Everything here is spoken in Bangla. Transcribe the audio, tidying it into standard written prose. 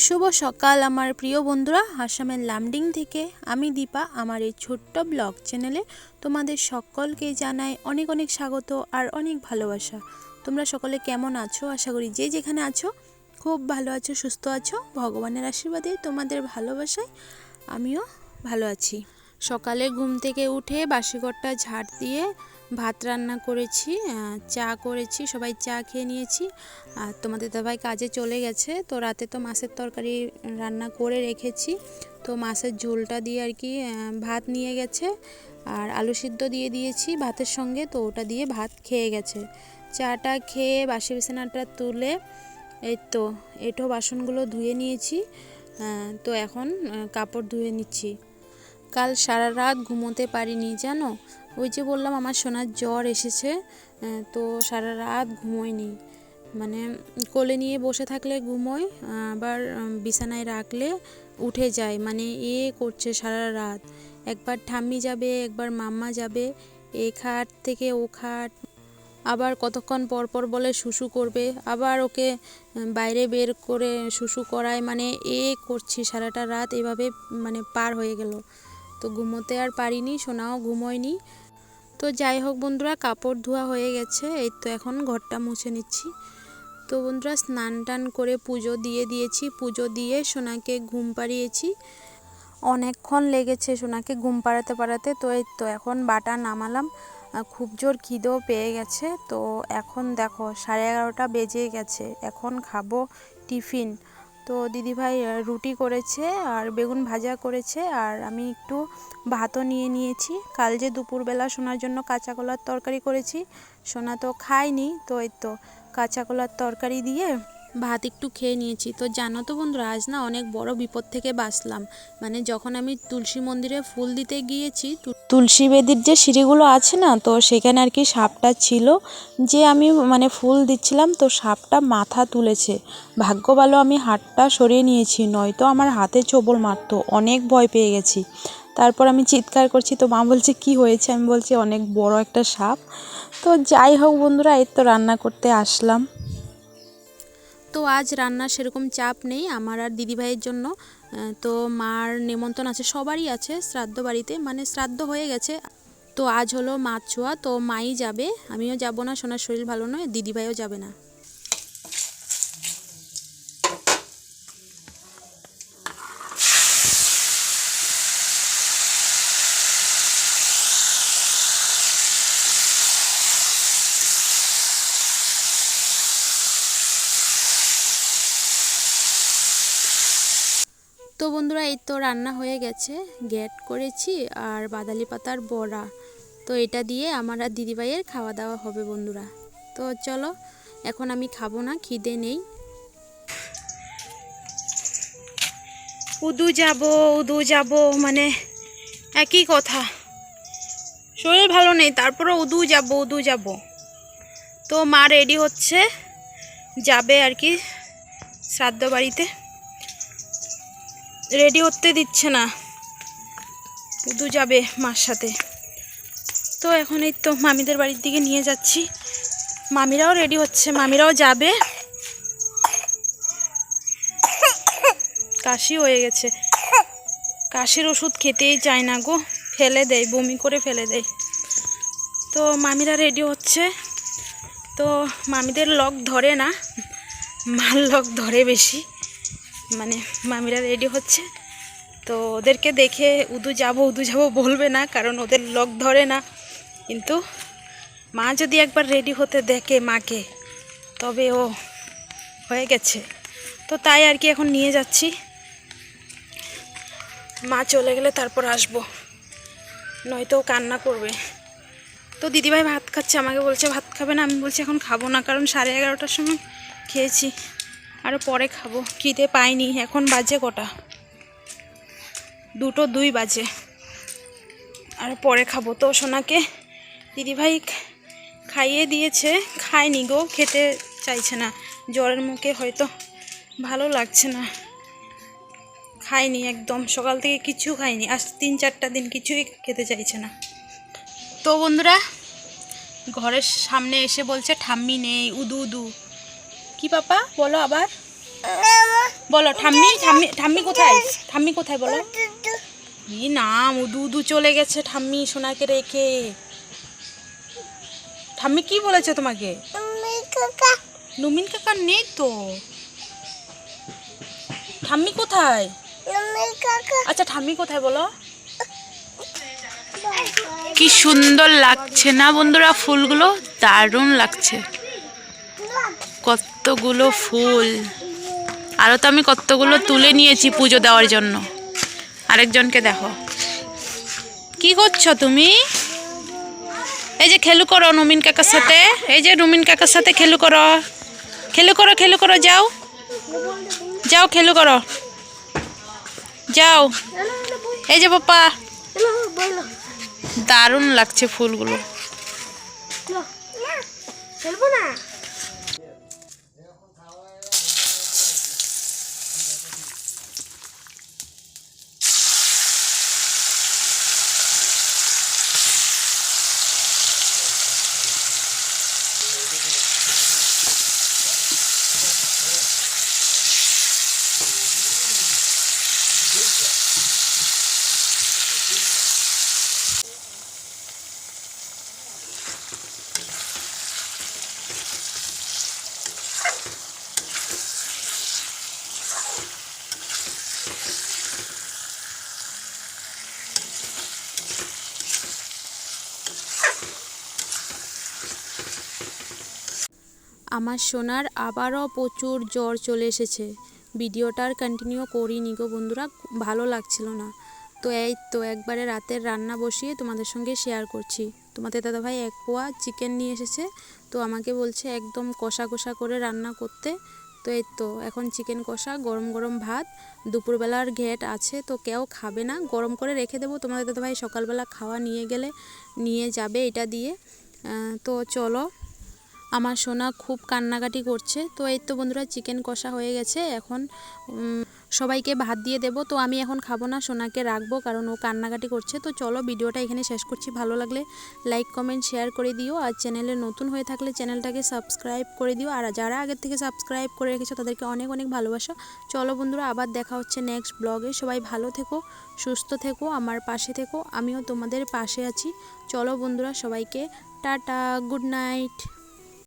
শুভ সকাল আমার প্রিয় বন্ধুরা, আসামের লামডিং থেকে আমি দীপা। আমার এই ছোট্ট ব্লগ চ্যানেলে তোমাদের সকলকে জানাই অনেক অনেক স্বাগত আর অনেক ভালোবাসা। তোমরা সকলে কেমন আছো? আশা করি যে যেখানে আছো খুব ভালো আছো, সুস্থ আছো। ভগবানের আশীর্বাদে, তোমাদের ভালোবাসায় আমিও ভালো আছি। সকালে ঘুম থেকে উঠে বাসিঘরটা ঝাড় দিয়ে ভাত রান্না করেছি, চা করেছি, সবাই চা খেয়ে নিয়েছি। আর তোমাদের দাদাভাই কাজে চলে গেছে, তো রাতে তো মাছের তরকারি রান্না করে রেখেছি, তো মাছের ঝোলটা দিয়ে আর কি ভাত নিয়ে গেছে। আর আলু সিদ্ধ দিয়ে দিয়েছি ভাতের সঙ্গে, তো ওটা দিয়ে ভাত খেয়ে গেছে। চাটা খেয়ে বাসি বিছানাটা তুলে এই তো এঁটো বাসনগুলো ধুয়ে নিয়েছি। তো এখন কাপড় ধুয়ে নিচ্ছি। কাল সারা রাত ঘুমোতে পারিনি জানো, ওই যে বললাম আমার সোনার জ্বর এসেছে, তো সারা রাত ঘুমোইনি। মানে কোলে নিয়ে বসে থাকলে ঘুমোই, আবার বিছানায় রাখলে উঠে যায়, মানে করছে সারা রাত। একবার ঠাম্মি যাবে, একবার মাম্মা যাবে, এ খাট থেকে ও খাট, আবার কতক্ষণ পর পর বলে শুশু করবে, আবার ওকে বাইরে বের করে শুশু করায়, মানে করছি সারাটা রাত এভাবে, মানে পার হয়ে গেল। তো ঘুমোতে আর পারিনি, সোনাও ঘুমোয়নি। তো যাই হোক বন্ধুরা, কাপড় ধোয়া হয়ে গেছে, এই তো এখন ঘরটা মুছে নিচ্ছি। তো বন্ধুরা স্নান টান করে পুজো দিয়ে দিয়েছি, পুজো দিয়ে সোনাকে ঘুম পাড়িয়েছি। অনেকক্ষণ লেগেছে সোনাকে ঘুম পাড়াতে পাড়াতে। তো এই তো এখন বাটা নামালাম, খুব জোর খিদেও পেয়ে গেছে। তো এখন দেখো 11:30 বেজে গেছে, এখন খাবো টিফিন। তো দিদিভাই রুটি করেছে আর বেগুন ভাজা করেছে, আর আমি একটু ভাতও নিয়ে নিয়েছি। কাল যে দুপুরবেলা সোনার জন্য কাঁচা কলার তরকারি করেছি, সোনা তো খায়নি, তো এই তো কাঁচা কলার তরকারি দিয়ে ভাত একটু খেয়ে নিয়েছি। তো জানো তো বন্ধুরা, আজ না অনেক বড় বিপদ থেকে বাঁচলাম। মানে যখন আমি তুলসী মন্দিরে ফুল দিতে গিয়েছি, তুলসী বেদির যে সিঁড়িগুলো আছে না, তো সেখানে আর কি সাপটা ছিল, যে আমি মানে ফুল দিচ্ছিলাম, তো সাপটা মাথা তুলেছে। ভাগ্য ভালো আমি হাতটা সরিয়ে নিয়েছি, নয়তো আমার হাতে ছোবল মারতো। অনেক ভয় পেয়ে গেছি। তারপর আমি চিৎকার করছি, তো মা বলছে কি হয়েছে, আমি বলছি অনেক বড় একটা সাপ। তো যাই হোক বন্ধুরা, এই তো রান্না করতে আসলাম। তো আজ রান্নার সেরকম চাপ নেই আমার আর দিদিভাইয়ের জন্য। তো মার নেমন্তন্ন আছে, সবারই আছে শ্রাদ্ধ বাড়িতে, মানে শ্রাদ্ধ হয়ে গেছে। তো আজ হলো মাছ ছোঁয়া, তো মাই যাবে, আমিও যাব না, সোনার শরীর ভালো নয়, দিদিভাইও যাবে না। তো বন্ধুরা এই তো রান্না হয়ে গেছে, গ্যাট করেছি আর বাদালি পাতার বড়া। তো এটা দিয়ে আমার আর দিদিভাইয়ের খাওয়া দাওয়া হবে বন্ধুরা। তো চলো, এখন আমি খাবো না, খিদে নেই। উদু যাব মানে একই কথা, শরীর ভালো নেই তারপরে উদু যাব। তো মা রেডি হচ্ছে, যাবে আর কি শ্রাদ্ধ বাড়িতে, রেডি হতে দিচ্ছে না, উদু যাবে মার সাথে। তো এখন এই তো মামিদের বাড়ির দিকে নিয়ে যাচ্ছি, মামিরাও রেডি হচ্ছে, মামিরাও যাবে। কাশি হয়ে গেছে, কাশির ওষুধ খেতেই চায় না গো, ফেলে দেয়, বমি করে ফেলে দেয়। তো মামিরা রেডি হচ্ছে। তো মামিদের লক ধরে না, মার লক ধরে বেশি, মানে মামিরা রেডি হচ্ছে। তো ওদেরকে দেখে উদু যাব বলবে না, কারণ ওদের লক ধরে না। কিন্তু মা যদি একবার রেডি হতে দেখে মাকে, তবে ও হয়ে গেছে। তো তাই আর কি এখন নিয়ে যাচ্ছি, মা চলে গেলে তারপর আসবো, নয়তো কান্না করবে। তো দিদিভাই ভাত খাচ্ছে, আমাকে বলছে ভাত খাবে না, আমি বলছি এখন খাবো না, কারণ 11:30টার সময় খেয়েছি, আরও পরে খাবো, খিদে পাইনি। এখন বাজে কটা, 2:02 বাজে, আর পরে খাবো। তো সোনাকে দিদিভাই খাইয়ে দিয়েছে, খায়নি গো, খেতে চাইছে না, জ্বরের মুখে হয়তো ভালো লাগছে না, খায়নি একদম, সকাল থেকে কিছু খায়নি, আজ 3-4টা দিন কিছুই খেতে চাইছে না। তো বন্ধুরা ঘরের সামনে এসে বলছে ঠাম্মি নেই, উদু। কি পাপা বলো আবার? বলো ঠাম্মি ঠাম্মি ঠাম্মি কোথায়? ঠাম্মি কোথায় বলো? ই না উদু উদু চলে গেছে ঠাম্মি সোনাকে রেখে। ঠাম্মি কি বলেছে তোমাকে? নুমিন কাকা নেই তো। ঠাম্মি কোথায়? আচ্ছা ঠাম্মি কোথায় বলো? কি সুন্দর লাগছে না বন্ধুরা, ফুলগুলো দারুণ লাগছে। কতগুলো ফুল, আরো তো আমি কতগুলো তুলে নিয়েছি পুজো দেওয়ার জন্য। আরেকজনকে দেখো, কি করছো তুমি? এই যে খেলু করো নুমিন কাকার সাথে, এই যে নুমিন কাকার সাথে খেলু করো, খেলু করো, খেলু করো, যাও যাও খেলু করো, যাও। এই যে পাপা, দারুণ লাগছে ফুলগুলো। আমার সোনার আবারও প্রচুর জ্বর চলে এসেছে। ভিডিওটার কন্টিনিউ করিনি গো বন্ধুরা, ভালো লাগছিল না। তো এই তো একবারে রাতের রান্না বসিয়ে তোমাদের সঙ্গে শেয়ার করছি। তোমাদের দাদাভাই 1 পোয়া চিকেন নিয়ে এসেছে, তো আমাকে বলছে একদম কষা কষা করে রান্না করতে। তো এই তো এখন চিকেন কষা, গরম গরম ভাত, দুপুরবেলার ঘেট আছে, তো কেউ খাবে না, গরম করে রেখে দেবো। তোমাদের দাদাভাই সকালবেলা খাওয়া নিয়ে যাবে এটা দিয়ে। তো চলো, আমার সোনা খুব কান্নাকাটি করছে। তো এই তো বন্ধুরা চিকেন কষা হয়ে গেছে, এখন সবাইকে ভাত দিয়ে দেবো। তো আমি এখন খাবো না, সোনাকে রাখবো, কারণ ও কান্নাকাটি করছে। তো চলো ভিডিওটা এখানে শেষ করছি। ভালো লাগলে লাইক কমেন্ট শেয়ার করে দিও, আর চ্যানেলে নতুন হয়ে থাকলে চ্যানেলটাকে সাবস্ক্রাইব করে দিও, আর যারা আগের থেকে সাবস্ক্রাইব করে রেখেছো তাদেরকে অনেক অনেক ভালোবাসা। চলো বন্ধুরা, আবার দেখা হচ্ছে নেক্সট ব্লগে। সবাই ভালো থেকো, সুস্থ থেকো, আমার পাশে থেকো, আমিও তোমাদের পাশে আছি। চলো বন্ধুরা, সবাইকে টাটা, গুড নাইট।